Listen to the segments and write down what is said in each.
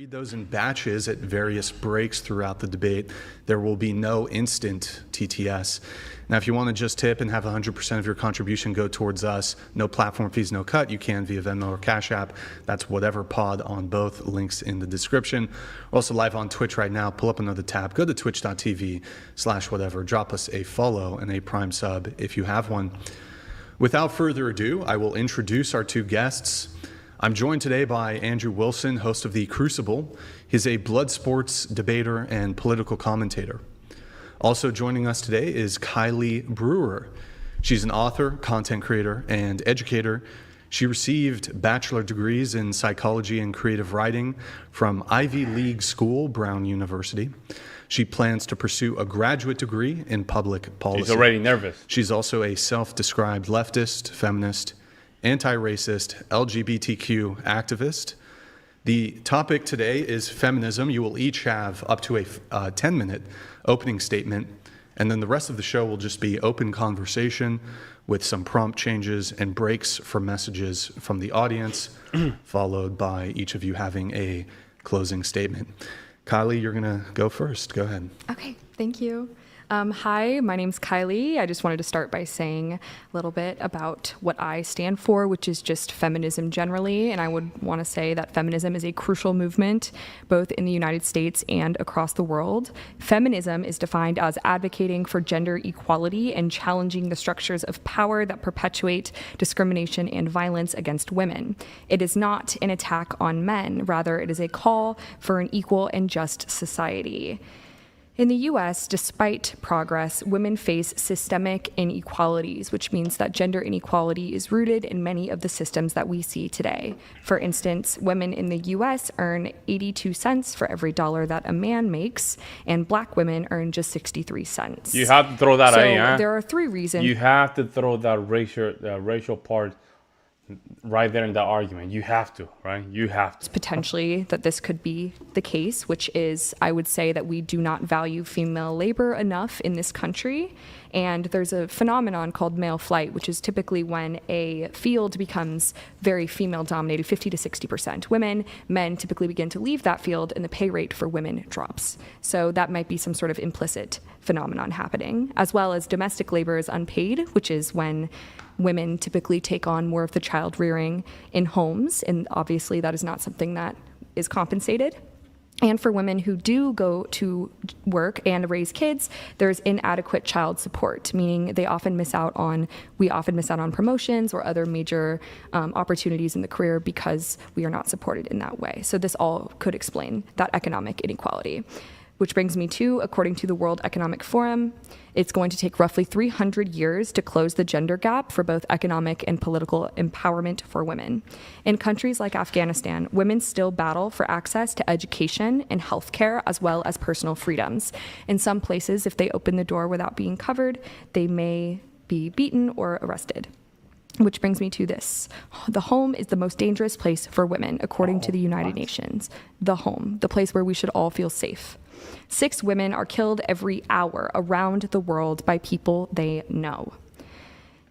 read those in batches at various breaks throughout the debate. There will be no instant TTS. Now, if you want to just tip and have 100% of your contribution go towards us, no platform fees, no cut, you can via Venmo or Cash App. That's whatever pod on both, links in the description. We're also live on Twitch right now. Pull up another tab. Go to twitch.tv/whatever. Drop us a follow and a Prime sub if you have one. Without further ado, I will introduce our two guests. I'm joined today by Andrew Wilson, host of The Crucible. He's a blood sports debater and political commentator. Also joining us today is Kylie Brewer. She's an author, content creator, and educator. She received bachelor degrees in psychology and creative writing from Ivy League School, Brown University. She plans to pursue a graduate degree in public policy. She's already nervous. She's also a self-described leftist, feminist, anti-racist, LGBTQ activist. The topic today is feminism. You will each have up to a 10-minute opening statement, and then the rest of the show will just be open conversation with some prompt changes and breaks for messages from the audience, followed by each of you having a closing statement. Kylie, you're going to go first. Go ahead. Okay, thank you. Hi, my name's Kylie. I just wanted to start by saying a little bit about what I stand for, which is just feminism generally. And I would want to say that feminism is a crucial movement, both in the United States and across the world. Feminism is defined as advocating for gender equality and challenging the structures of power that perpetuate discrimination and violence against women. It is not an attack on men. Rather, it is a call for an equal and just society. In the U.S., despite progress, women face systemic inequalities, which means that gender inequality is rooted in many of the systems that we see today. For instance, women in the U.S. earn 82 cents for every dollar that a man makes, and black women earn just 63 cents. You have to throw that so in, huh? There are three reasons. You have to throw that racial part right there in the argument. You have to, right? You have to. Potentially that this could be the case, which is, I would say that we do not value female labor enough in this country. And there's a phenomenon called male flight, which is typically when a field becomes very female dominated, 50 to 60% women. Men typically begin to leave that field and the pay rate for women drops. So that might be some sort of implicit phenomenon happening, as well as domestic labor is unpaid, which is when women typically take on more of the child rearing in homes. And obviously that is not something that is compensated. And for women who do go to work and raise kids, there's inadequate child support, meaning we often miss out on promotions or other major opportunities in the career because we are not supported in that way. So this all could explain that economic inequality. Which brings me to, according to the World Economic Forum, it's going to take roughly 300 years to close the gender gap for both economic and political empowerment for women. In countries like Afghanistan, women still battle for access to education and healthcare, as well as personal freedoms. In some places, if they open the door without being covered, they may be beaten or arrested. Which brings me to this. The home is the most dangerous place for women, according to the United Nations. The home, the place where we should all feel safe. 6 women are killed every hour around the world by people they know.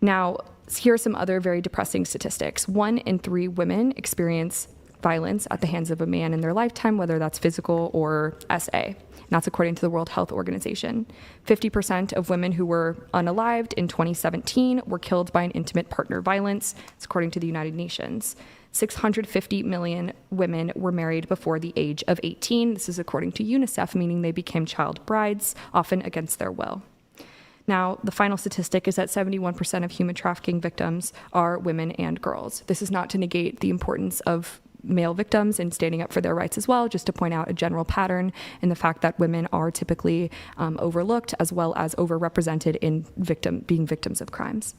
Now, here are some other very depressing statistics. 1 in 3 women experience violence at the hands of a man in their lifetime, whether that's physical or SA. And that's according to the World Health Organization. 50% of women who were unalived in 2017 were killed by an intimate partner violence. It's according to the United Nations. 650 million women were married before the age of 18. This is according to UNICEF, meaning they became child brides, often against their will. Now, the final statistic is that 71% of human trafficking victims are women and girls. This is not to negate the importance of male victims and standing up for their rights as well, just to point out a general pattern in the fact that women are typically overlooked as well as overrepresented in being victims of crimes.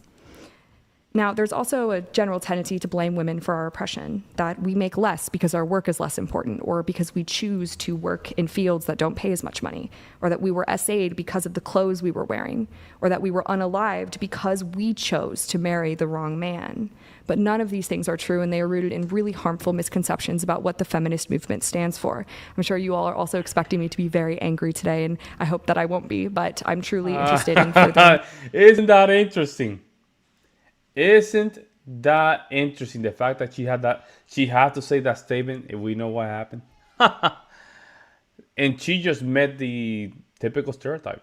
Now, there's also a general tendency to blame women for our oppression, that we make less because our work is less important, or because we choose to work in fields that don't pay as much money, or that we were SA'd because of the clothes we were wearing, or that we were unalived because we chose to marry the wrong man. But none of these things are true, and they are rooted in really harmful misconceptions about what the feminist movement stands for. I'm sure you all are also expecting me to be very angry today, and I hope that I won't be, but I'm truly interested in further. Isn't that interesting? Isn't that interesting? The fact that she had to say that statement, if we know what happened. And she just met the typical stereotype.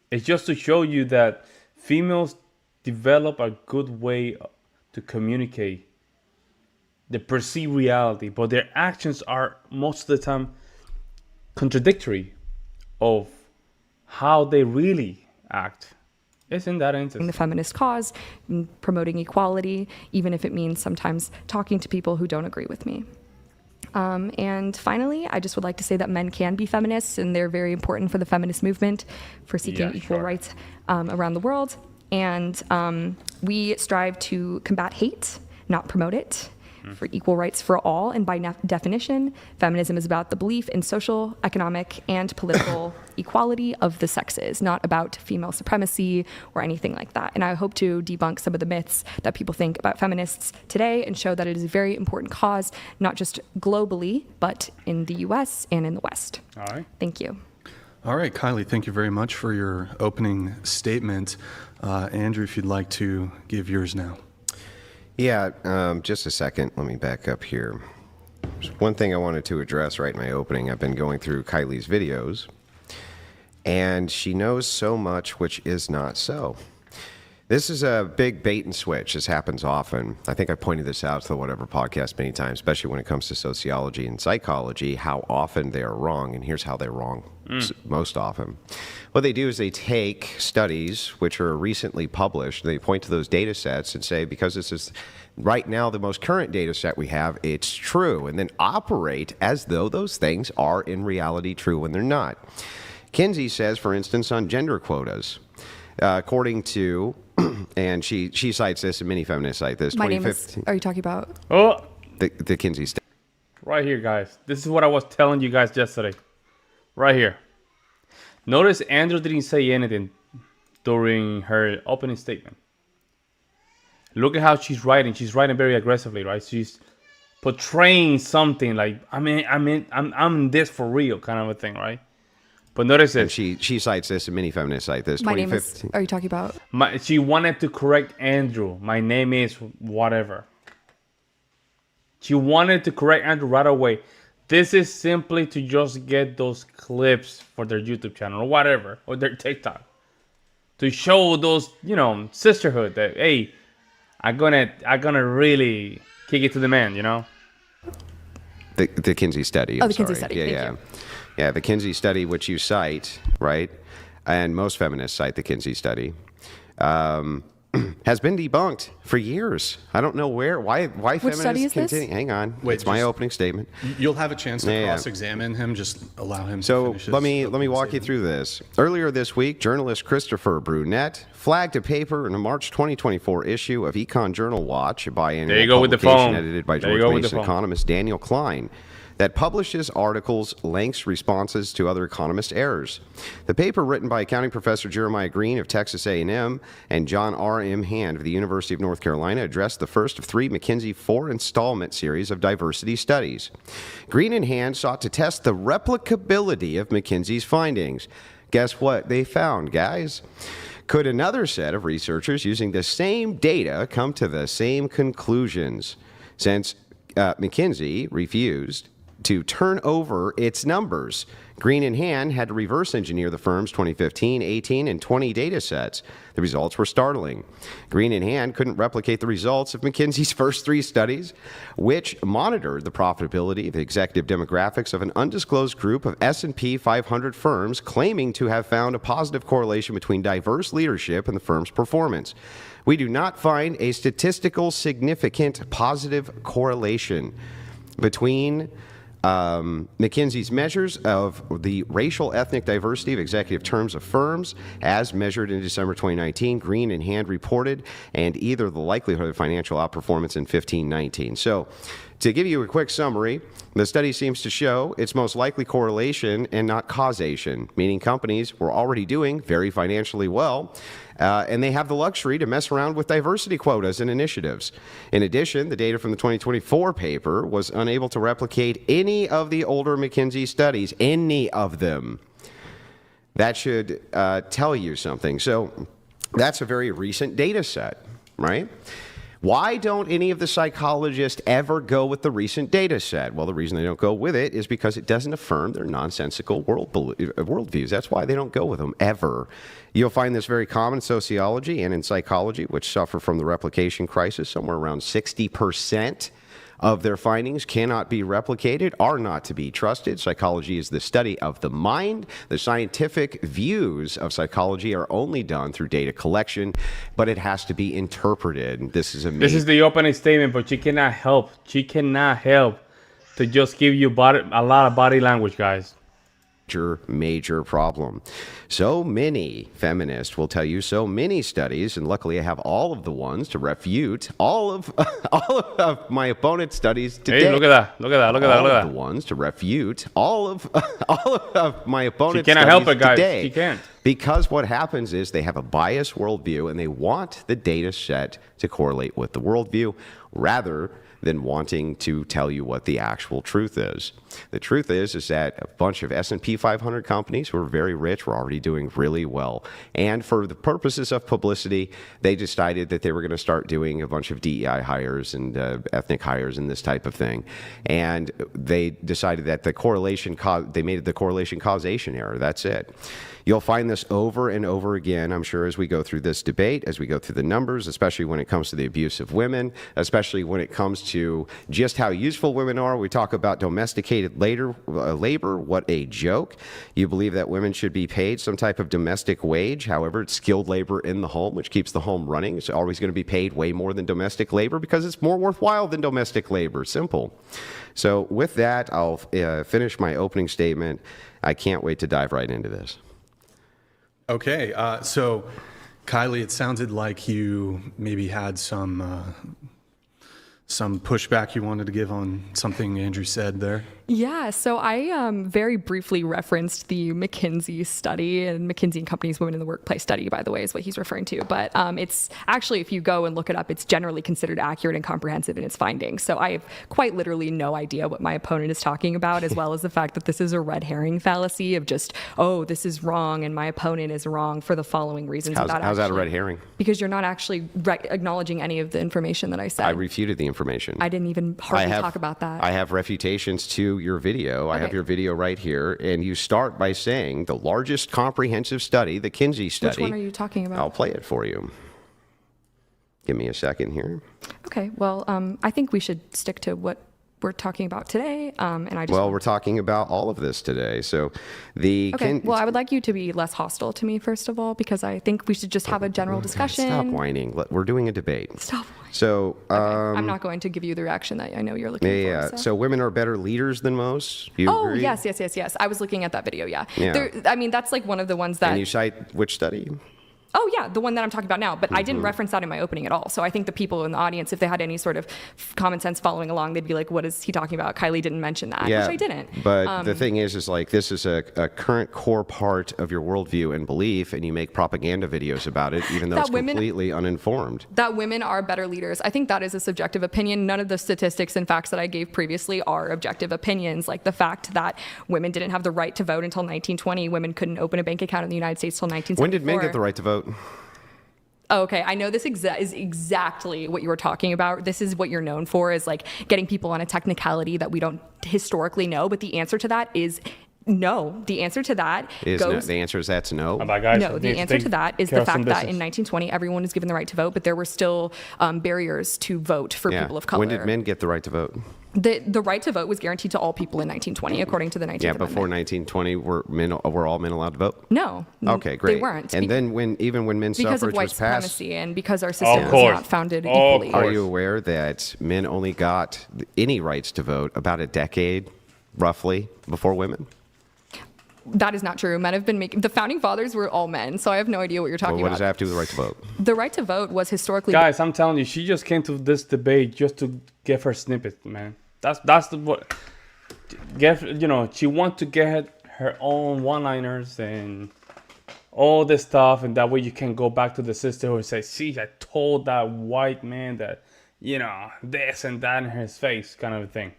It's just to show you that females develop a good way to communicate the perceived reality, but their actions are most of the time contradictory of how they really act. It's in that instance. The feminist cause, promoting equality, even if it means sometimes talking to people who don't agree with me. And finally, I just would like to say that men can be feminists, and they're very important for the feminist movement, for seeking equal rights around the world. And we strive to combat hate, not promote it, for equal rights for all. And by definition, feminism is about the belief in social, economic, and political equality of the sexes, not about female supremacy or anything like that. And I hope to debunk some of the myths that people think about feminists today and show that it is a very important cause, not just globally, but in the US and in the West. All right. Thank you. All right, Kylie, thank you very much for your opening statement. Andrew, if you'd like to give yours now. Yeah, just a second. Let me back up here. There's one thing I wanted to address right in my opening. I've been going through Kylie's videos, and she knows so much which is not so. This is a big bait and switch. This happens often. I think I pointed this out to the Whatever podcast many times, especially when it comes to sociology and psychology, how often they are wrong, and here's how they're wrong most often. What they do is they take studies which are recently published, they point to those data sets and say, because this is right now the most current data set we have, it's true, and then operate as though those things are in reality true when they're not. Kinsey says, for instance, on gender quotas, according to, and she cites this, and many feminists cite this. My name is, are you talking about? Oh, the Kinsey study. right here, guys. This is what I was telling you guys yesterday. Right here. Notice Andrew didn't say anything during her opening statement. Look at how she's writing. She's writing very aggressively, right? She's portraying something like, I'm in this for real kind of a thing, right? But notice And this. she cites this, and many feminists cite this. My name is, 2015. are you talking about? She wanted to correct Andrew. My name is whatever. She wanted to correct Andrew right away. This is simply to just get those clips for their YouTube channel or whatever, or their TikTok. To show those, sisterhood that, hey, I'm gonna really kick it to the man, The Kinsey study. Oh, the Kinsey study. Thank you. Yeah, the Kinsey study, which you cite, right? And most feminists cite the Kinsey study, has been debunked for years. I don't know why feminists study is this? continue. Hang on. Wait, it's my opening statement. You'll have a chance to Yeah. cross-examine him. Just allow him to So finish his let me opening walk you statement. through this. Earlier this week, journalist Christopher Brunette flagged a paper in a March 2024 issue of Econ Journal Watch, a biannual There you go with the publication phone. edited by There you George go with the Mason phone. economist Daniel Klein, that publishes articles, links, responses to other economist errors. The paper, written by accounting professor Jeremiah Green of Texas A&M and John R.M. Hand of the University of North Carolina, addressed the first of three McKinsey 4-installment series of diversity studies. Green and Hand sought to test the replicability of McKinsey's findings. Guess what they found, guys? Could another set of researchers using the same data come to the same conclusions? Since McKinsey refused to turn over its numbers, Green and Hand had to reverse engineer the firm's 2015, 18, and 20 data sets. The results were startling. Green and Hand couldn't replicate the results of McKinsey's first three studies, which monitored the profitability of the executive demographics of an undisclosed group of S&P 500 firms claiming to have found a positive correlation between diverse leadership and the firm's performance. We do not find a statistical significant positive correlation between McKinsey's measures of the racial ethnic diversity of executive terms of firms as measured in December 2019, Green and Hand reported, and either the likelihood of financial outperformance in 15-19. So to give you a quick summary, the study seems to show its most likely correlation and not causation, meaning companies were already doing very financially well, and they have the luxury to mess around with diversity quotas and initiatives. In addition, the data from the 2024 paper was unable to replicate any of the older McKinsey studies, any of them. That should tell you something. So that's a very recent data set, right? Why don't any of the psychologists ever go with the recent data set? Well, the reason they don't go with it is because it doesn't affirm their nonsensical worldviews. That's why they don't go with them ever. You'll find this very common in sociology and in psychology, which suffer from the replication crisis. Somewhere around 60% of their findings cannot be replicated, are not to be trusted. Psychology is the study of the mind. The scientific views of psychology are only done through data collection, but it has to be interpreted. This is amazing. This is the opening statement, but she cannot help. She cannot help to just give you a lot of body language, guys. Major problem. So many feminists will tell you so many studies, and luckily I have all of the ones to refute all of my opponent's studies today. Hey, look at that! Look at that! Look at that! Look at The that! ones to refute all of my opponent's She cannot studies help it, guys. today. She can't. Because what happens is they have a biased worldview and they want the data set to correlate with the worldview rather than wanting to tell you what the actual truth is. The truth is that a bunch of S&P 500 companies who are very rich were already doing really well. And for the purposes of publicity, they decided that they were going to start doing a bunch of DEI hires and ethnic hires and this type of thing. And they decided that they made the correlation causation error. That's it. You'll find this over and over again, I'm sure, as we go through this debate, as we go through the numbers, especially when it comes to the abuse of women, especially when it comes to just how useful women are. We talk about domesticated labor. What a joke. You believe that women should be paid some type of domestic wage. However, it's skilled labor in the home, which keeps the home running. It's always going to be paid way more than domestic labor because it's more worthwhile than domestic labor. Simple. So with that, I'll finish my opening statement. I can't wait to dive right into this. Okay, so Kylie, it sounded like you maybe had some pushback you wanted to give on something Andrew said there. Yeah, so I very briefly referenced the McKinsey study, and McKinsey & Company's Women in the Workplace study, by the way, is what he's referring to. But it's actually, if you go and look it up, it's generally considered accurate and comprehensive in its findings. So I have quite literally no idea what my opponent is talking about, as well as the fact that this is a red herring fallacy of just, oh, this is wrong and my opponent is wrong for the following reasons. How's that a red herring? Because you're not actually acknowledging any of the information that I said. I refuted the information. I didn't even hardly talk about that. I have refutations to your video. I have your video right here. And you start by saying the largest comprehensive study, the Kinsey study. Which one are you talking about? I'll play it for you. Give me a second here. Okay, well, I think we should stick to what we're talking about today. We're talking about all of this today. So I would like you to be less hostile to me, first of all, because I think we should just have a general discussion. Stop whining. We're doing a debate. Stop whining. So I'm not going to give you the reaction that I know you're looking for. Yeah. So women are better leaders than most. You agree? Yes. I was looking at that video. Yeah. Yeah. That's like one of the ones that. And you cite which study? Oh, yeah, the one that I'm talking about now. But I didn't reference that in my opening at all. So I think the people in the audience, if they had any sort of common sense following along, they'd be like, what is he talking about? Kylie didn't mention that, which I didn't. But the thing is like this is a current core part of your worldview and belief, and you make propaganda videos about it, even though it's completely uninformed. That women are better leaders. I think that is a subjective opinion. None of the statistics and facts that I gave previously are objective opinions, like the fact that women didn't have the right to vote until 1920. Women couldn't open a bank account in the United States until 1974. When did men get the right to vote? Oh, okay, I know this is exactly what you were talking about. This is what you're known for, is like getting people on a technicality that we don't historically know. But the answer to that is no. The answer to that is no. The answer is that's no. No, the answer to that is the fact that in 1920 everyone was given the right to vote, but there were still barriers to vote for people of color. When did men get the right to vote? The right to vote was guaranteed to all people in 1920, according to the 19th Amendment. Before 1920, were all men allowed to vote? No. Okay, great. They weren't. And then when men's because suffrage of white was passed, supremacy and because our system was not founded equally. Are you aware that men only got any rights to vote about a decade, roughly, before women? That is not true. Men have been the founding fathers were all men, so I have no idea what you're talking about. What does that have to do with the right to vote? The right to vote was historically. Guys, I'm telling you, she just came to this debate just to give her snippet, man. That's what. She wants to get her own one-liners and all this stuff, and that way you can go back to the sister who say, "See, I told that white man that, this and that in his face," kind of a thing.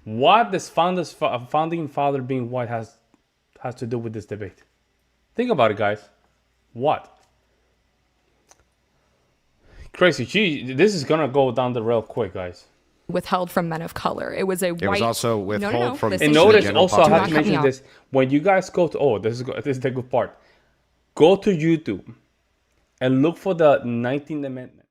What this founding father being white has to do with this debate? Think about it, guys. What? crazy. This is gonna go down the rail quick, guys. withheld from men of color. It was a white. It was also withheld from- listen And to me. notice general also, I have to population. mention Do not cut me this. When you guys go to, this is the good part. Go to YouTube and look for the 19th Amendment.